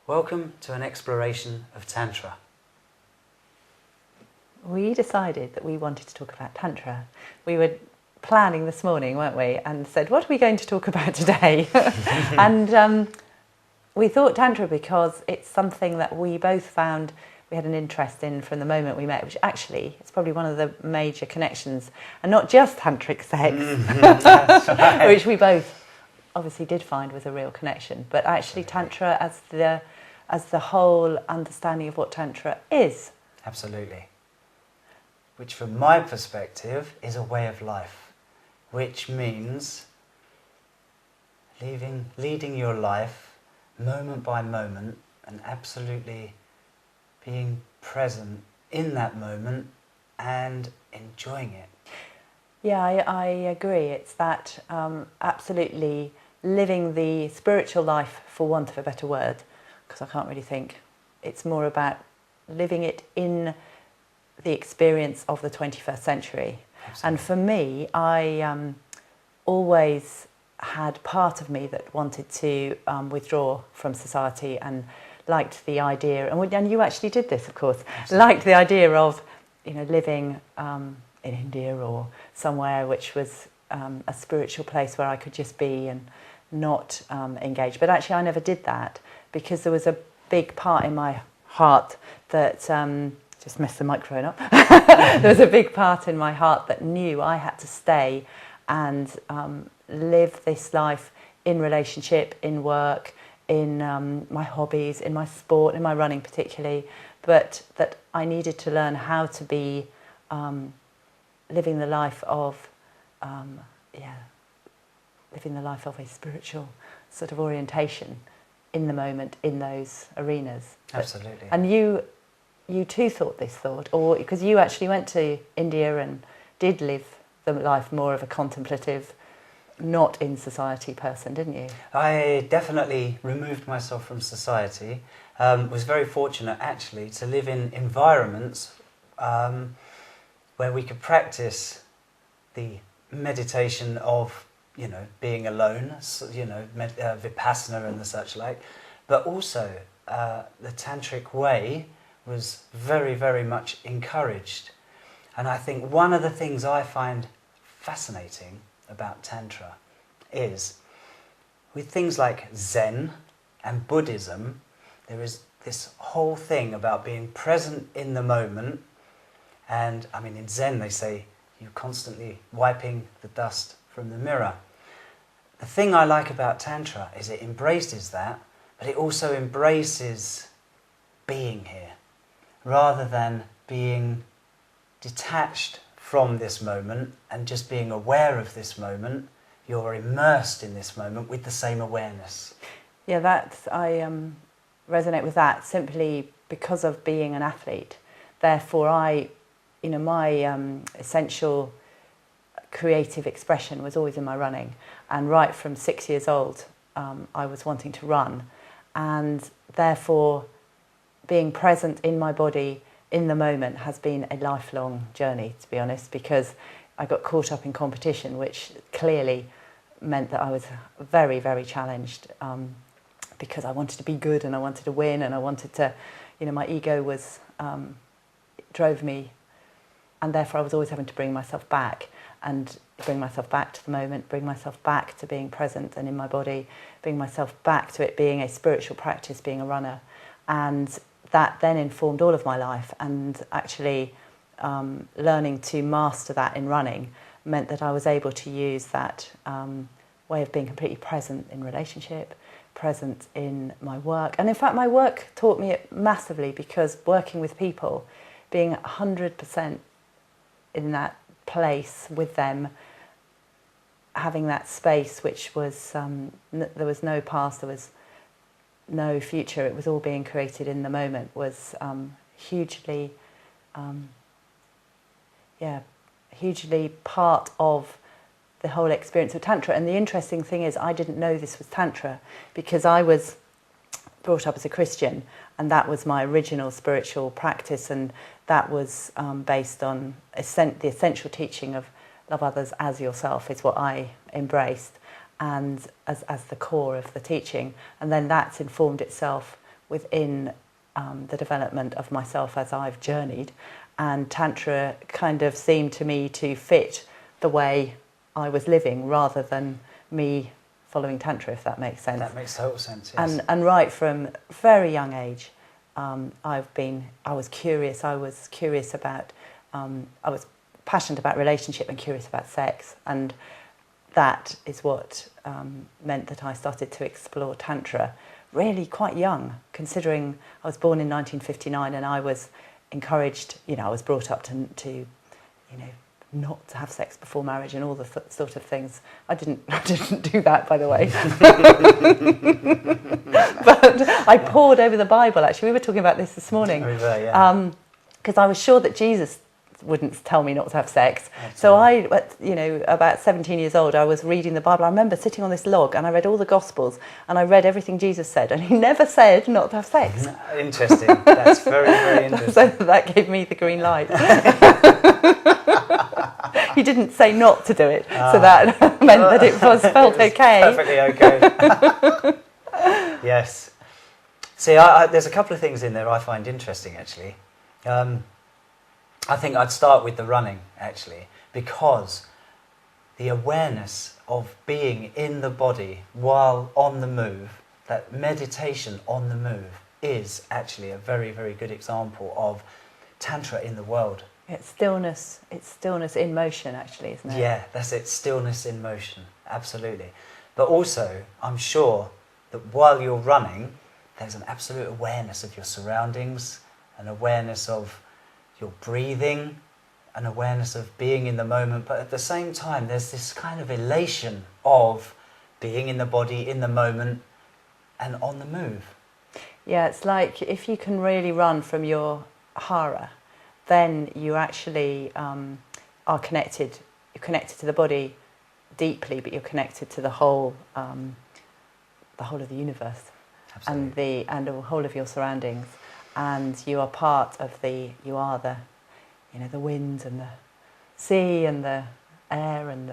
Welcome to an exploration of Tantra. We decided that we wanted to talk about Tantra. We were planning this morning, weren't we, and said, what are we going to talk about today? And we thought Tantra because it's something that we both found we had an interest in from the moment we met, which actually it's probably one of the major connections, and not just tantric sex, Right. which we both obviously did find was a real connection, but actually Tantra as the whole understanding of what Tantra is. Absolutely. Which from my perspective is a way of life, which means leading your life moment by moment and absolutely being present in that moment and enjoying it. Yeah, I agree. It's that absolutely living the spiritual life, for want of a better word, because I can't really think. It's more about living it in the experience of the 21st century. Absolutely. And for me, I always had part of me that wanted to withdraw from society and liked the idea, and you actually did this, of course, Absolutely. liked the idea of living in India or somewhere which was a spiritual place where I could just be and not engage. But actually I never did that because there was a big part in my heart that just messed the microphone up. There was a big part in my heart that knew I had to stay and live this life in relationship, in work, in my hobbies, in my sport, in my running particularly, but that I needed to learn how to be living the life of a spiritual sort of orientation in the moment, in those arenas. Absolutely. And you too thought this thought, or because you actually went to India and did live the life more of a contemplative, not in society person, didn't you? I definitely removed myself from society. Was very fortunate actually to live in environments where we could practice the meditation of being alone, vipassana and the such like, but also the tantric way was very, very much encouraged. And I think one of the things I find fascinating about Tantra is with things like Zen and Buddhism, there is this whole thing about being present in the moment. And I mean, in Zen they say you're constantly wiping the dust from the mirror. The thing I like about Tantra is it embraces that, but it also embraces being here rather than being detached from this moment and just being aware of this moment. You're immersed in this moment with the same awareness. Yeah, I resonate with that simply because of being an athlete. Therefore, my essential creative expression was always in my running, and right from 6 years old, I was wanting to run, and therefore, being present in my body in the moment has been a lifelong journey, to be honest, because I got caught up in competition, which clearly meant that I was very, very challenged because I wanted to be good and I wanted to win and I wanted to, my ego drove me, and therefore I was always having to bring myself back and bring myself back to the moment, bring myself back to being present and in my body, bring myself back to it being a spiritual practice, being a runner. And that then informed all of my life, and actually learning to master that in running meant that I was able to use that way of being completely present in relationship, present in my work. And in fact, my work taught me it massively, because working with people, being 100% in that place with them, having that space which was, there was no past, there was no future, it was all being created in the moment, was hugely part of the whole experience of Tantra. And the interesting thing is, I didn't know this was Tantra because I was brought up as a Christian, and that was my original spiritual practice, and that was based on the essential teaching of love others as yourself is what I embraced, and as the core of the teaching. And then that's informed itself within the development of myself as I've journeyed, and Tantra kind of seemed to me to fit the way I was living rather than me following Tantra, if that makes sense. That makes total sense, yes. And right from very young age, I was curious about, I was passionate about relationship and curious about sex, and that is what meant that I started to explore Tantra really quite young, considering I was born in 1959 and I was encouraged, I was brought up to not to have sex before marriage and all the sort of things. I didn't do that, by the way. But I pored over the Bible, actually. We were talking about this morning. Because I was sure that Jesus wouldn't tell me not to have sex. Absolutely. So about 17 years old, I was reading the Bible. I remember sitting on this log and I read all the Gospels and I read everything Jesus said, and he never said not to have sex. Interesting. That's very, very interesting. So that gave me the green light. He didn't say not to do it, so that meant that it felt okay. Perfectly okay. Yes. See, there's a couple of things in there I find interesting, actually. I think I'd start with the running, actually, because the awareness of being in the body while on the move, that meditation on the move, is actually a very, very good example of Tantra in the world. It's stillness in motion, actually, isn't it? Yeah, that's it, stillness in motion, absolutely. But also, I'm sure that while you're running, there's an absolute awareness of your surroundings, an awareness of your breathing, an awareness of being in the moment, but at the same time there's this kind of elation of being in the body, in the moment, and on the move. Yeah, it's like if you can really run from your hara, then you actually are connected. You're connected to the body deeply, but you're connected to the whole of the universe. Absolutely. and the whole of your surroundings. And you are part of the wind and the sea and the air and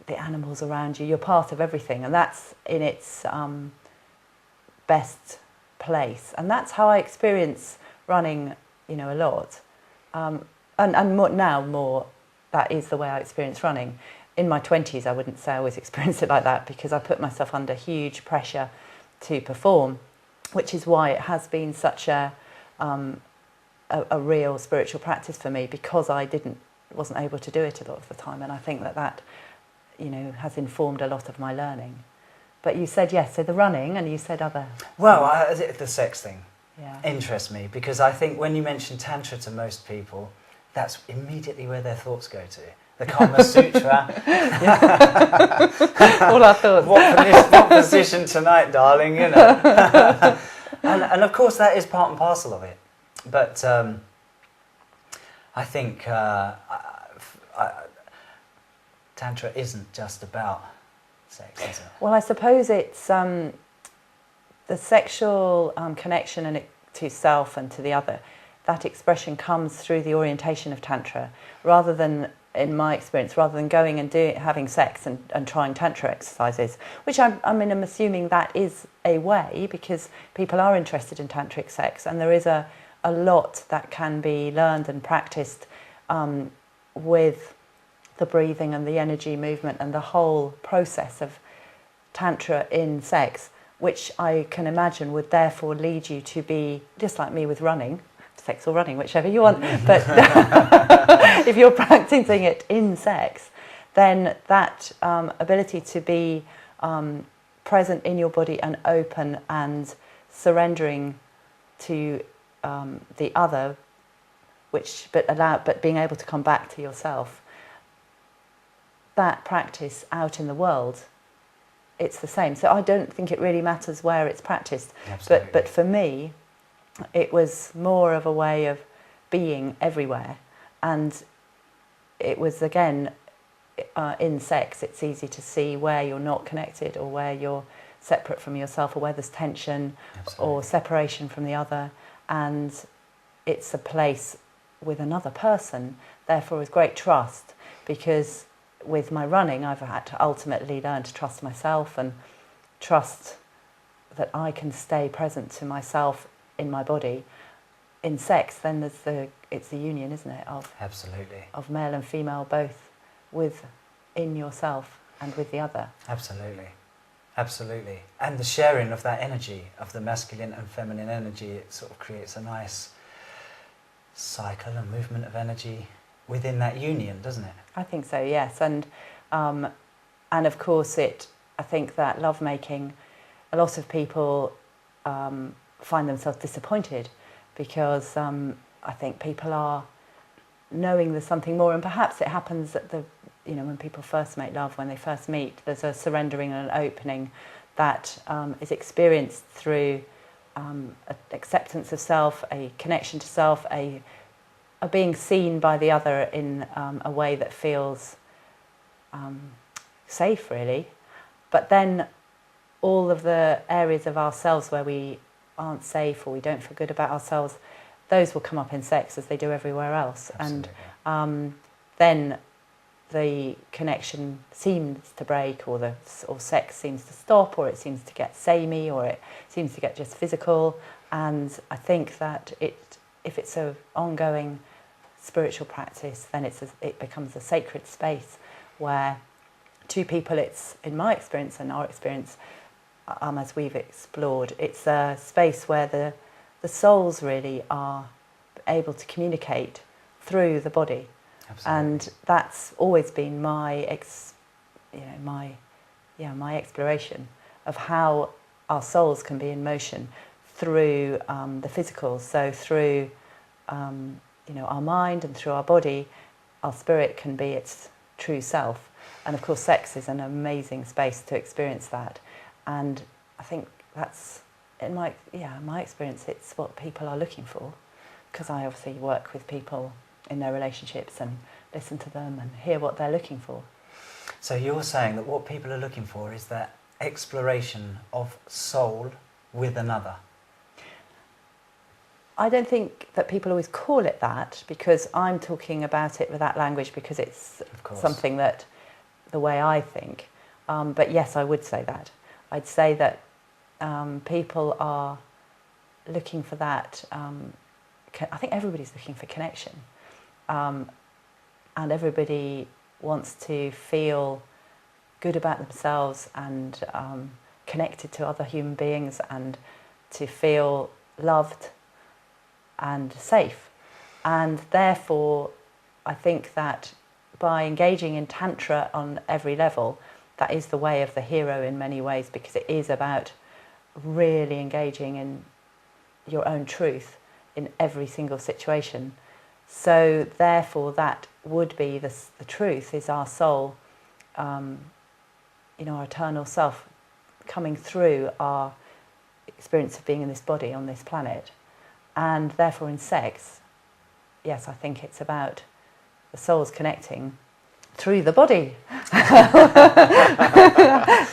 the animals around you. You're part of everything, and that's in its best place. And that's how I experience running, a lot. And more, that is the way I experience running. In my 20s, I wouldn't say I always experienced it like that, because I put myself under huge pressure to perform, which is why it has been such a real spiritual practice for me, because I wasn't able to do it a lot of the time, and I think that has informed a lot of my learning. But you said yes, so the running, and you said other. Well, the sex thing interests me, because I think when you mention Tantra to most people, that's immediately where their thoughts go to. The Kama Sutra. All our thoughts. What position tonight, darling? And of course that is part and parcel of it. But I think Tantra isn't just about sex, is it? Well, I suppose it's the sexual connection to self and to the other. That expression comes through the orientation of Tantra, rather than, in my experience, rather than going and having sex and trying Tantra exercises, which I'm assuming that is a way, because people are interested in Tantric sex, and there is a lot that can be learned and practiced with the breathing and the energy movement and the whole process of Tantra in sex, which I can imagine would therefore lead you to be, just like me with running, sex or running, whichever you want, but if you're practicing it in sex, then that ability to be present in your body and open and surrendering to the other, but being able to come back to yourself, that practice out in the world, it's the same. So I don't think it really matters where it's practiced. Absolutely. But for me, it was more of a way of being everywhere. And it was, again, in sex, it's easy to see where you're not connected, or where you're separate from yourself, or where there's tension. Absolutely. Or separation from the other. And it's a place with another person, therefore with great trust, because with my running, I've had to ultimately learn to trust myself and trust that I can stay present to myself in my body, in sex, then it's the union, isn't it, of Absolutely. of male and female both within yourself and with the other. Absolutely. Absolutely. And the sharing of that energy, of the masculine and feminine energy, it sort of creates a nice cycle and movement of energy within that union, doesn't it? I think so, yes. And of course I think that lovemaking, a lot of people find themselves disappointed because I think people are knowing there's something more, and perhaps it happens at when people first make love, when they first meet, there's a surrendering and an opening that is experienced through acceptance of self, a connection to self, a being seen by the other in a way that feels safe, really. But then all of the areas of ourselves where we aren't safe or we don't feel good about ourselves, those will come up in sex as they do everywhere else. Absolutely. And then the connection seems to break, or sex seems to stop, or it seems to get samey, or it seems to get just physical. And I think that if it's an ongoing spiritual practice, then it becomes a sacred space where two people, it's, in my experience and our experience, as we've explored, it's a space where the souls really are able to communicate through the body. Absolutely. And that's always been my exploration of how our souls can be in motion through the physical. So through our mind and through our body, our spirit can be its true self. And of course, sex is an amazing space to experience that. And I think that's, in my experience, it's what people are looking for, because I obviously work with people in their relationships and listen to them and hear what they're looking for. So you're saying that what people are looking for is that exploration of soul with another. I don't think that people always call it that, because I'm talking about it with that language because it's something that, the way I think. But yes, I would say that. I'd say that people are looking for that. I think everybody's looking for connection. And everybody wants to feel good about themselves and connected to other human beings, and to feel loved and safe. And therefore, I think that by engaging in Tantra on every level, that is the way of the hero in many ways, because it is about really engaging in your own truth in every single situation. So therefore, that would be the truth, is our soul, our eternal self, coming through our experience of being in this body on this planet. And therefore in sex, yes, I think it's about the souls connecting through the body. Is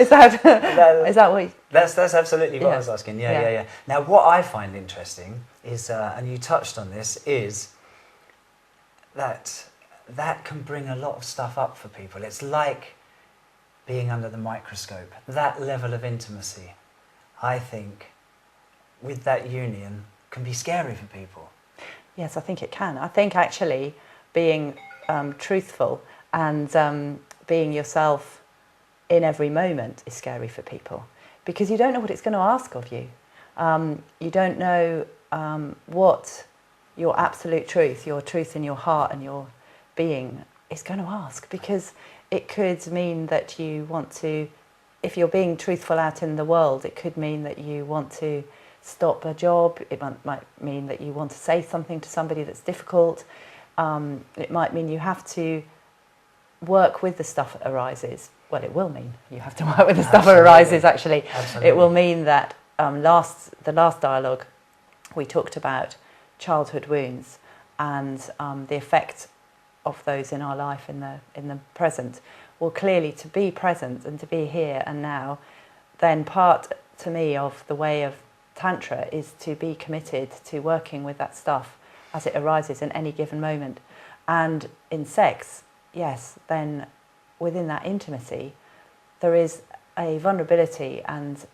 that what you... That's absolutely what I was asking. Yeah. Now, what I find interesting is, and you touched on this, is that can bring a lot of stuff up for people. It's like being under the microscope. That level of intimacy, I think, with that union, can be scary for people. Yes, I think it can. I think actually being truthful and being yourself in every moment is scary for people, because you don't know what it's going to ask of you. You don't know what your absolute truth, your truth in your heart and your being is going to ask, because it could mean that you want to, if you're being truthful out in the world, it could mean that you want to stop a job. It might mean that you want to say something to somebody that's difficult. It might mean you have to work with the stuff that arises. Well, it will mean you have to work with the stuff that arises, actually. Absolutely. It will mean that the last dialogue we talked about childhood wounds and the effect of those in our life in the present. Well, clearly, to be present and to be here and now, then part, to me, of the way of Tantra is to be committed to working with that stuff as it arises in any given moment. And in sex, yes, then within that intimacy, there is a vulnerability and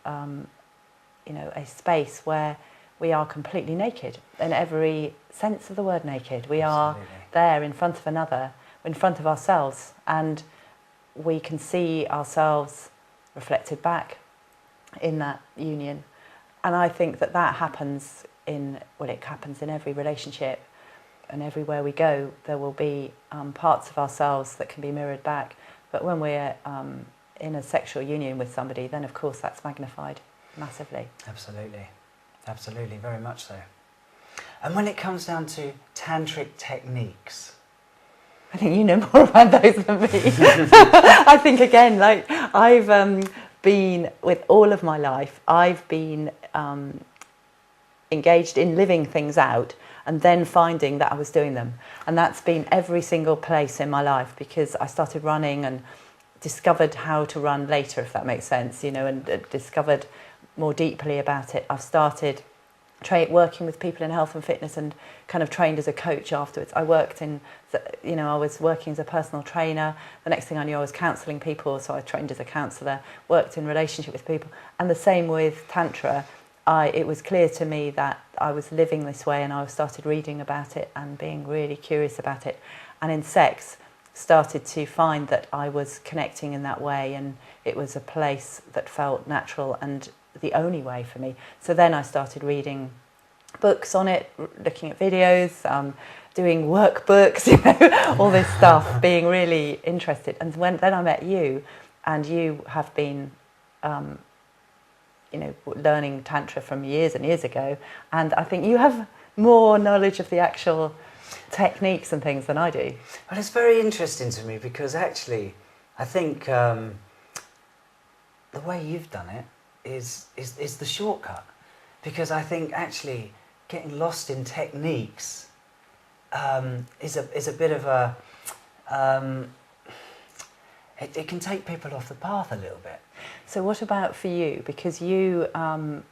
a space where we are completely naked, in every sense of the word naked. We are there in front of another, in front of ourselves, and we can see ourselves reflected back in that union. And I think that happens it happens in every relationship, and everywhere we go there will be parts of ourselves that can be mirrored back. But when we're in a sexual union with somebody, then of course that's magnified massively. Absolutely, very much so. And when it comes down to tantric techniques, I think you know more about those than me. I think, again, like, I've been, with all of my life, I've been engaged in living things out and then finding that I was doing them. And that's been every single place in my life, because I started running and discovered how to run later, if that makes sense, and discovered more deeply about it. I've started working with people in health and fitness and kind of trained as a coach afterwards. I worked I was working as a personal trainer. The next thing I knew, I was counselling people, so I trained as a counsellor, worked in relationship with people. And the same with Tantra. It was clear to me that I was living this way, and I started reading about it and being really curious about it. And in sex, started to find that I was connecting in that way, and it was a place that felt natural and the only way for me. So then I started reading books on it, looking at videos, doing workbooks, all this stuff, being really interested. And then I met you, and you have been, learning Tantra from years and years ago, and I think you have more knowledge of the actual techniques and things than I do. Well, it's very interesting to me, because actually I think the way you've done it is the shortcut, because I think actually getting lost in techniques is a bit of a it can take people off the path a little bit. So what about for you? Because you learned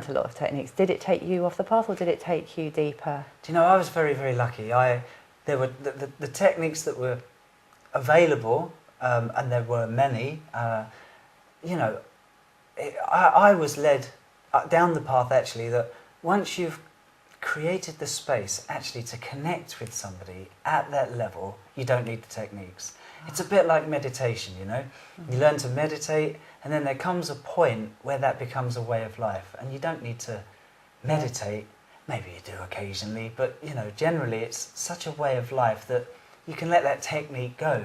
a lot of techniques. Did it take you off the path, or did it take you deeper? Do you know, I was very, very lucky. There were the techniques that were available, and there were many. I was led down the path, actually, that once you've created the space actually to connect with somebody at that level, you don't need the techniques. It's a bit like meditation, You learn to meditate, and then there comes a point where that becomes a way of life, and you don't need to meditate. Maybe you do occasionally, but generally it's such a way of life that you can let that technique go.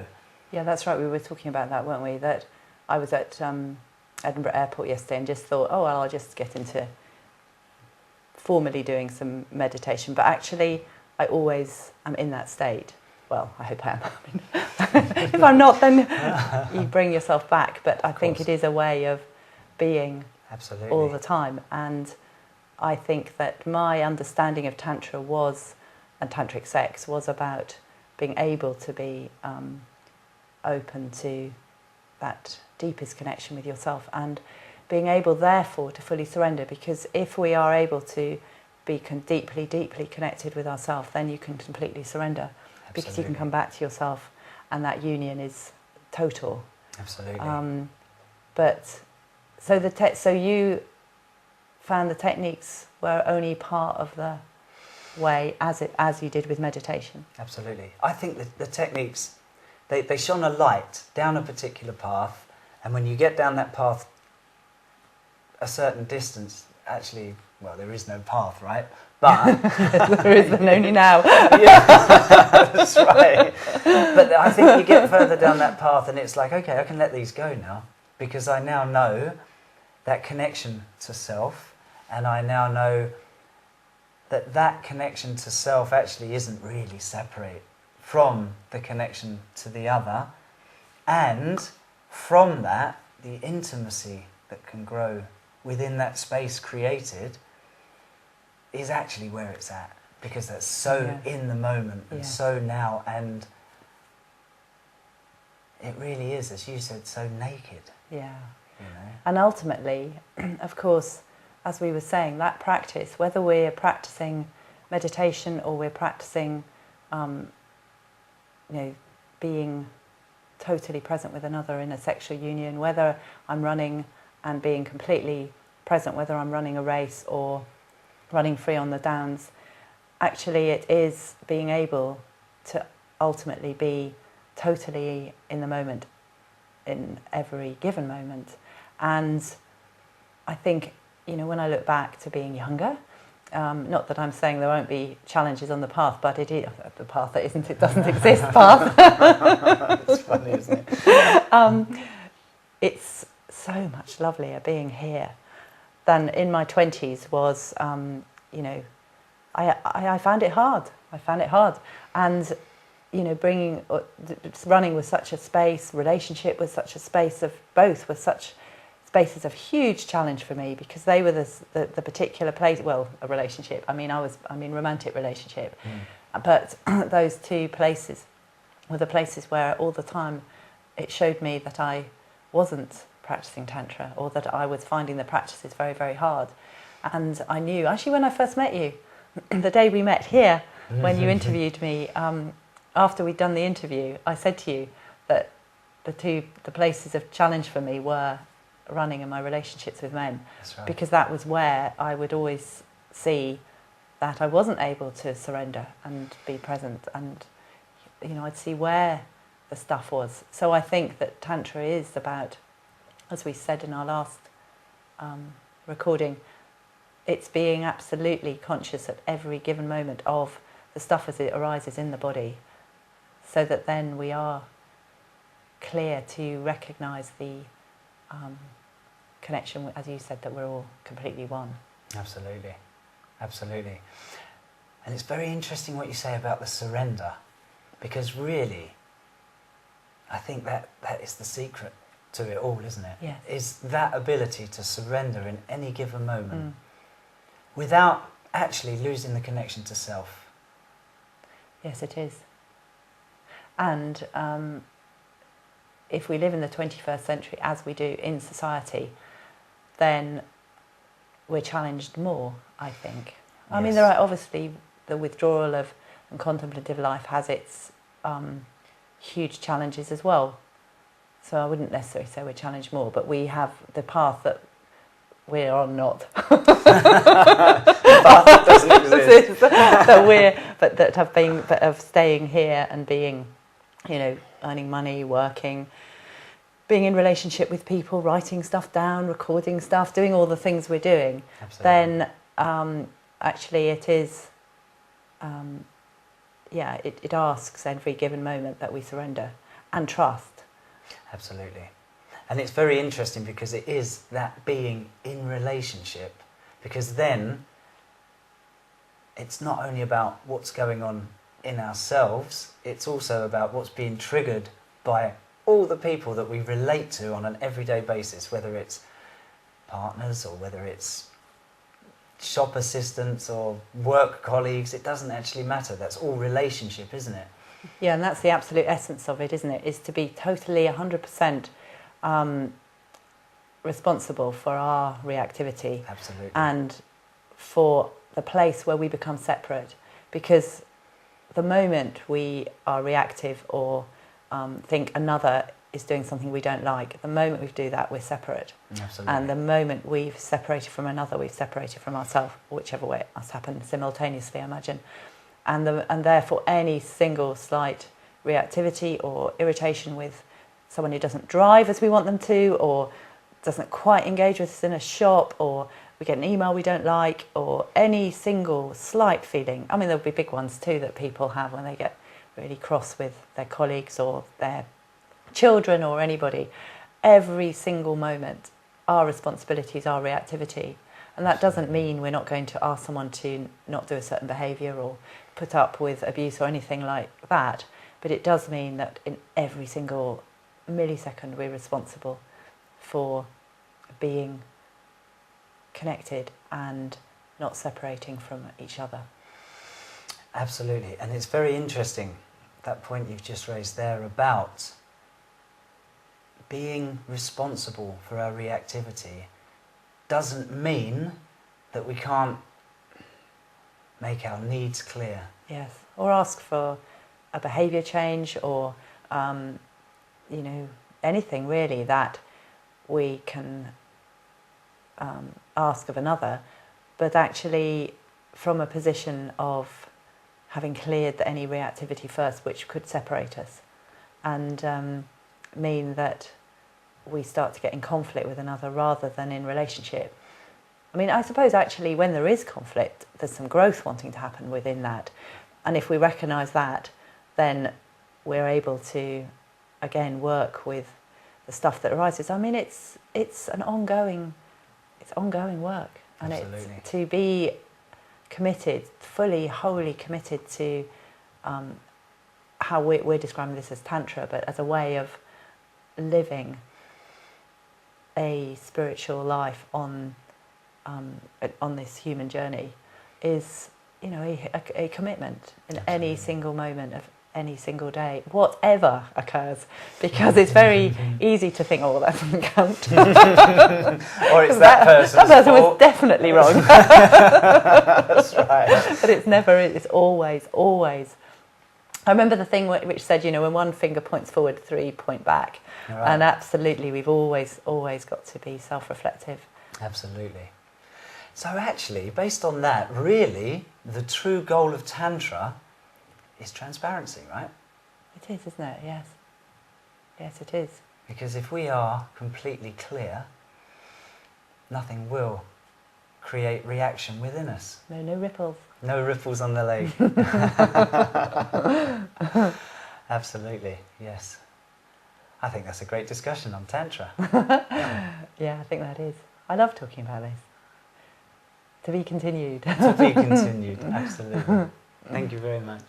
Yeah, that's right. We were talking about that, weren't we? That I was at Edinburgh Airport yesterday and just thought, oh, well, I'll just get into formally doing some meditation. But actually, I always am in that state. Well, I hope I am. If I'm not, then you bring yourself back. But I think it is a way of being all the time. And I think that my understanding of Tantra and Tantric sex was about being able to be open to that deepest connection with yourself, and being able, therefore, to fully surrender. Because if we are able to be deeply, deeply connected with ourselves, then you can completely surrender. Absolutely. Because you can come back to yourself, and that union is total. Absolutely. So you found the techniques were only part of the way, as you did with meditation. Absolutely. I think that the techniques, they shone a light down a particular path, and when you get down that path a certain distance, actually, well, there is no path, right? But there is only now. Yeah, that's right. But I think you get further down that path, and it's like, okay, I can let these go now, because I now know that connection to self, and I now know that connection to self actually isn't really separate from the connection to the other, and from that, the intimacy that can grow within that space created is actually where it's at, because that's so in the moment and so now, and it really is, as you said, so naked. Yeah. And ultimately, of course, as we were saying, that practice, whether we're practicing meditation or we're practicing, being totally present with another in a sexual union, whether I'm running and being completely present, whether I'm running a race or running free on the downs. Actually, it is being able to ultimately be totally in the moment, in every given moment. And I think, you know, when I look back to being younger, not that I'm saying there won't be challenges on the path, but it is the path that isn't, it doesn't exist path. It's funny, isn't it? It's so much lovelier being here than in my 20s was, you know, I found it hard. I found it hard. And, you know, running was such a space, relationship was such a space of both, was such spaces of huge challenge for me, because they were the particular place, well, a relationship. I mean, romantic relationship. But those two places were the places where all the time it showed me that I wasn't practicing Tantra, or that I was finding the practices very, very hard. And I knew, actually, when I first met you, the day we met here, when you interviewed me, after we'd done the interview, I said to you that the places of challenge for me were running and my relationships with men. That's right. Because that was where I would always see that I wasn't able to surrender and be present, and, you know, I'd see where the stuff was. So I think that Tantra is about, as we said in our last recording, it's being absolutely conscious at every given moment of the stuff as it arises in the body, so that then we are clear to recognise the connection, as you said, that we're all completely one. Absolutely, absolutely. And it's very interesting what you say about the surrender, because really, I think that is the secret to it all, isn't it? Yes. Is that ability to surrender in any given moment without actually losing the connection to self. Yes, it is. And if we live in the 21st century, as we do in society, then we're challenged more, I think. I mean, there are obviously the withdrawal of and contemplative life has its huge challenges as well. So I wouldn't necessarily say we're challenged more, but we have the path that we're on not. The path that doesn't exist. But of staying here and being, you know, earning money, working, being in relationship with people, writing stuff down, recording stuff, doing all the things we're doing. Absolutely. Then actually it is, it asks every given moment that we surrender and trust. Absolutely. And it's very interesting because it is that being in relationship, because then it's not only about what's going on in ourselves, it's also about what's being triggered by all the people that we relate to on an everyday basis, whether it's partners or whether it's shop assistants or work colleagues. It doesn't actually matter. That's all relationship, isn't it? Yeah, and that's the absolute essence of it, isn't it? Is to be totally 100% responsible for our reactivity. Absolutely. And for the place where we become separate. Because the moment we are reactive or think another is doing something we don't like, the moment we do that, we're separate. Absolutely. And the moment we've separated from another, we've separated from ourselves, whichever way it must happen simultaneously, I imagine. And therefore any single slight reactivity or irritation with someone who doesn't drive as we want them to, or doesn't quite engage with us in a shop, or we get an email we don't like, or any single slight feeling. I mean, there'll be big ones too that people have when they get really cross with their colleagues or their children or anybody. Every single moment, our responsibility is our reactivity. And that doesn't mean we're not going to ask someone to not do a certain behaviour or put up with abuse or anything like that. But it does mean that in every single millisecond we're responsible for being connected and not separating from each other. Absolutely. And it's very interesting, that point you've just raised there about being responsible for our reactivity doesn't mean that we can't make our needs clear. Yes, or ask for a behaviour change, or anything really that we can ask of another, but actually from a position of having cleared any reactivity first, which could separate us and mean that we start to get in conflict with another rather than in relationship. I mean, I suppose actually when there is conflict, there's some growth wanting to happen within that. And if we recognise that, then we're able to, again, work with the stuff that arises. I mean, it's an ongoing work. And Absolutely. it's to be committed, fully, wholly committed to how we're describing this as Tantra, but as a way of living a spiritual life on this human journey is, you know, a commitment in any single moment of any single day, whatever occurs, because it's very easy to think, oh, that doesn't count. Or it's that person's That person fault. was definitely wrong. That's right. But it's always. I remember the thing which said, you know, when one finger points forward, three point back. Right. And absolutely, we've always got to be self-reflective. Absolutely. So actually, based on that, really, the true goal of Tantra is transparency, right? It is, isn't it? Yes. Yes, it is. Because if we are completely clear, nothing will create reaction within us. No ripples. No ripples on the lake. Absolutely, yes. I think that's a great discussion on Tantra. Yeah, I think that is. I love talking about this. To be continued. To be continued, absolutely. Thank you very much.